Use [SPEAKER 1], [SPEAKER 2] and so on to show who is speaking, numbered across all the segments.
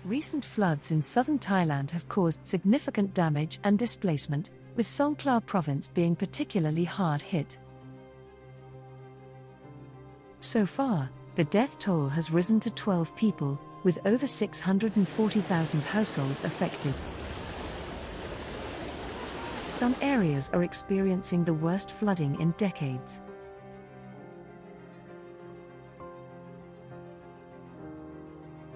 [SPEAKER 1] Recent floods in southern Thailand have caused significant damage and displacement, with Songkhla province being particularly hard hit. So far, the death toll has risen to 12 people, with over 640,000 households affected. Some areas are experiencing the worst flooding in decades.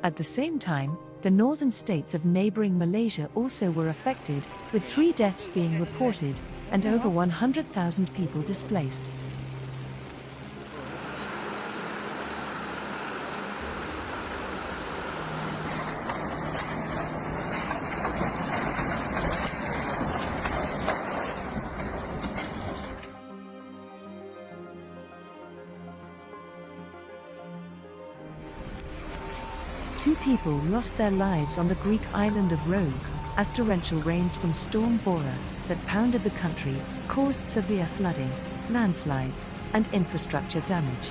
[SPEAKER 1] At the same time, the northern states of neighboring Malaysia also were affected, with 3 deaths being reported and over 100,000 people displaced. Two people lost their lives on the Greek island of Rhodes as torrential rains from Storm Bora that pounded the country caused severe flooding, landslides, and infrastructure damage.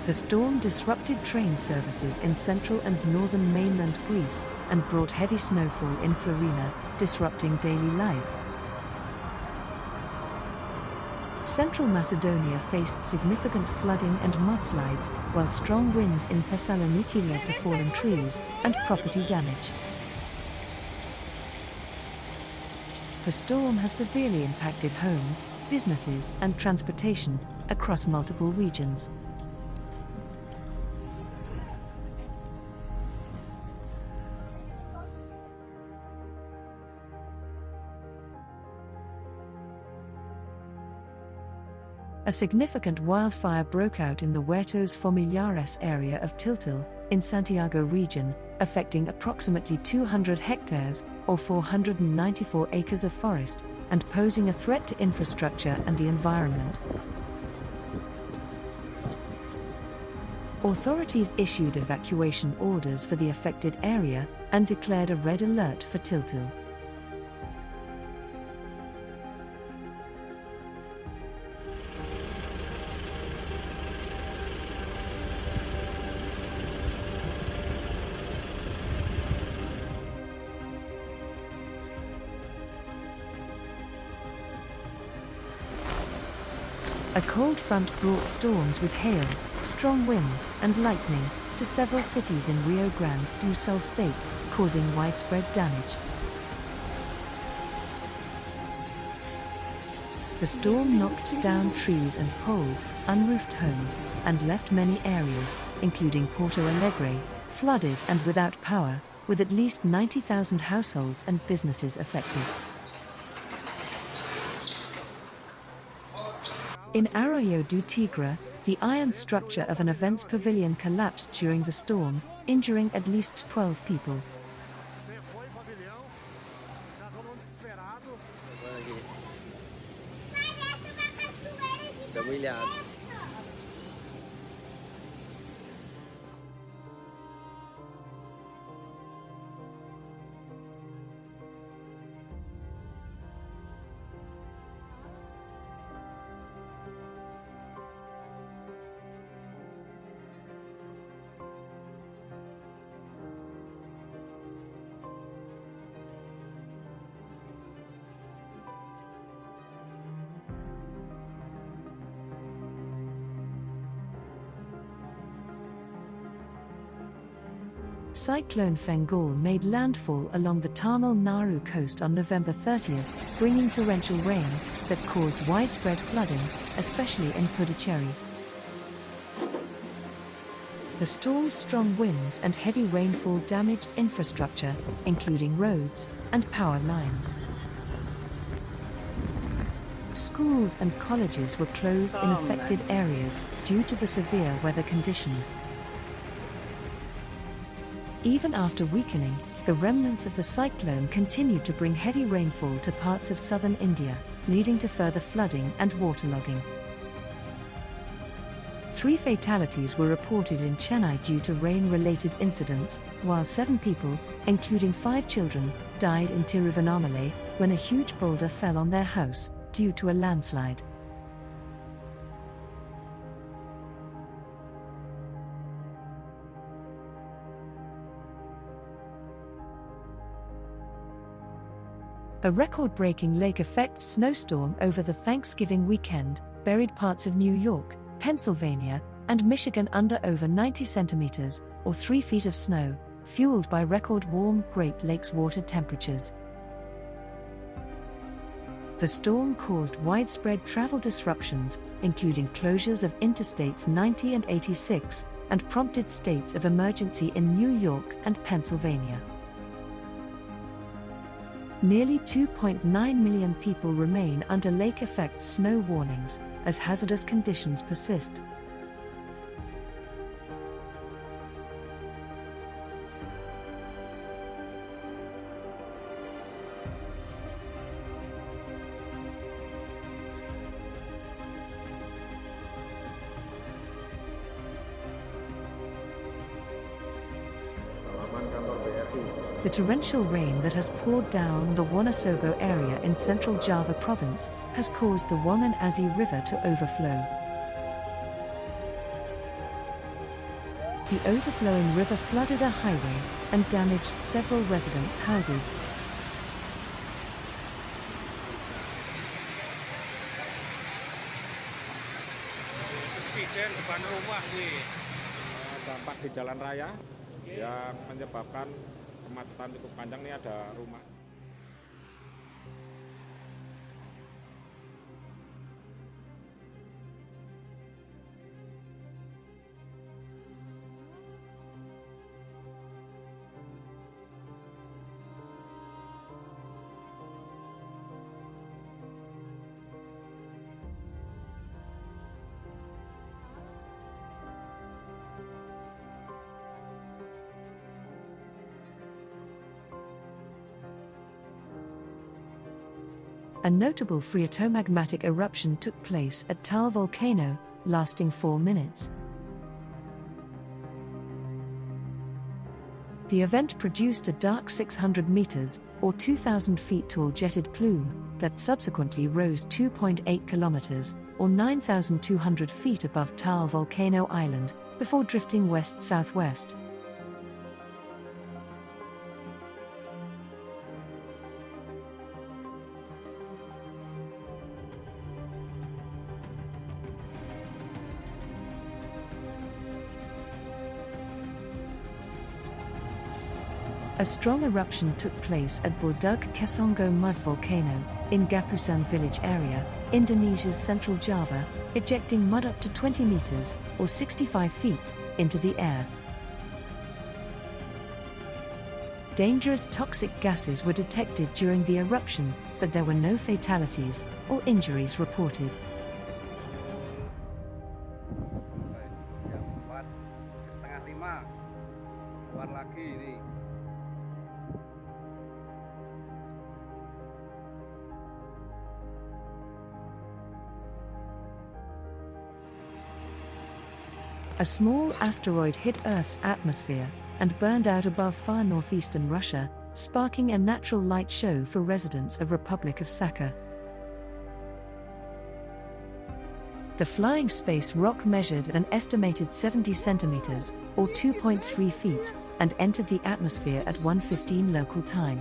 [SPEAKER 1] The storm disrupted train services in central and northern mainland Greece and brought heavy snowfall in Florina, disrupting daily life. Central Macedonia faced significant flooding and mudslides, while strong winds in Thessaloniki led to fallen trees and property damage. The storm has severely impacted homes, businesses, and transportation across multiple regions. A significant wildfire broke out in the Huertos Familiares area of Tiltal, in Santiago region, affecting approximately 200 hectares, or 494 acres of forest, and posing a threat to infrastructure and the environment. Authorities issued evacuation orders for the affected area and declared a red alert for Tiltal. A cold front brought storms with hail, strong winds, and lightning to several cities in Rio Grande do Sul state, causing widespread damage. The storm knocked down trees and poles, unroofed homes, and left many areas, including Porto Alegre, flooded and without power, with at least 90,000 households and businesses affected. In Arroyo do Tigre, the iron structure of an events pavilion collapsed during the storm, injuring at least 12 people. Cyclone Fengul made landfall along the Tamil Nadu coast on November 30th, bringing torrential rain that caused widespread flooding, especially in Puducherry. The storm's strong winds and heavy rainfall damaged infrastructure, including roads and power lines. Schools and colleges were closed in affected areas due to the severe weather conditions. Even after weakening, the remnants of the cyclone continued to bring heavy rainfall to parts of southern India, leading to further flooding and waterlogging. 3 fatalities were reported in Chennai due to rain-related incidents, while 7 people, including 5 children, died in Tiruvannamalai when a huge boulder fell on their house due to a landslide. A record-breaking lake-effect snowstorm over the Thanksgiving weekend buried parts of New York, Pennsylvania, and Michigan under over 90 centimeters, or 3 feet of snow, fueled by record warm Great Lakes water temperatures. The storm caused widespread travel disruptions, including closures of Interstates 90 and 86, and prompted states of emergency in New York and Pennsylvania. Nearly 2.9 million people remain under lake-effect snow warnings, as hazardous conditions persist. The torrential rain that has poured down the Wonosobo area in central Java province has caused the Wangan-Asi River to overflow. The overflowing river flooded a highway and damaged several residents' houses.
[SPEAKER 2] Insiden depan rumah dampak di jalan raya yang menyebabkan kemacetan cukup panjang. Nih ada rumah.
[SPEAKER 1] A notable phreatomagmatic eruption took place at Tal volcano, lasting 4 minutes. The event produced a dark 600 meters, or 2,000 feet tall jetted plume, that subsequently rose 2.8 kilometers, or 9,200 feet above Tal volcano island, before drifting west-southwest. A strong eruption took place at Bordug Kesongo mud volcano, in Gapusan village area, Indonesia's central Java, ejecting mud up to 20 meters, or 65 feet, into the air. Dangerous toxic gases were detected during the eruption, but there were no fatalities or injuries reported.
[SPEAKER 3] Jam 4:30, keluar lagi ini.
[SPEAKER 1] A small asteroid hit Earth's atmosphere and burned out above far northeastern Russia, sparking a natural light show for residents of Republic of Sakha. The flying space rock measured an estimated 70 centimeters, or 2.3 feet, and entered the atmosphere at 1:15 local time.